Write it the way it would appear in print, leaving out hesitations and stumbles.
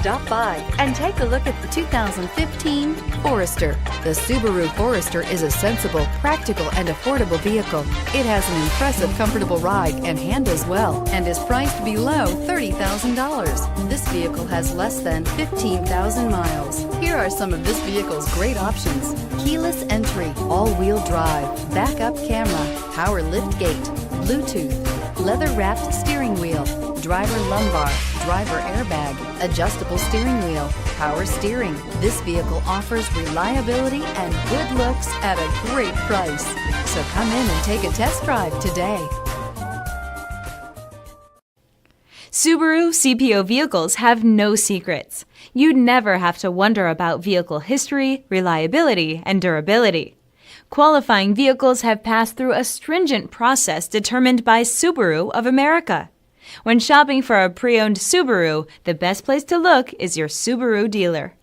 Stop by and take a look at the 2015 Forester. The Subaru Forester is a sensible, practical, and affordable vehicle. It has an impressive, comfortable ride and handles well and is priced below $30,000. This vehicle has less than 15,000 miles. Here are some of this vehicle's great options: keyless entry, all-wheel drive, backup camera, power lift gate, Bluetooth, leather-wrapped steering wheel, driver lumbar, driver airbag, adjustable steering wheel, power steering. This vehicle offers reliability and good looks at a great price. So come in and take a test drive today. Subaru CPO vehicles have no secrets. You never have to wonder about vehicle history, reliability, and durability. Qualifying vehicles have passed through a stringent process determined by Subaru of America. When shopping for a pre-owned Subaru, the best place to look is your Subaru dealer.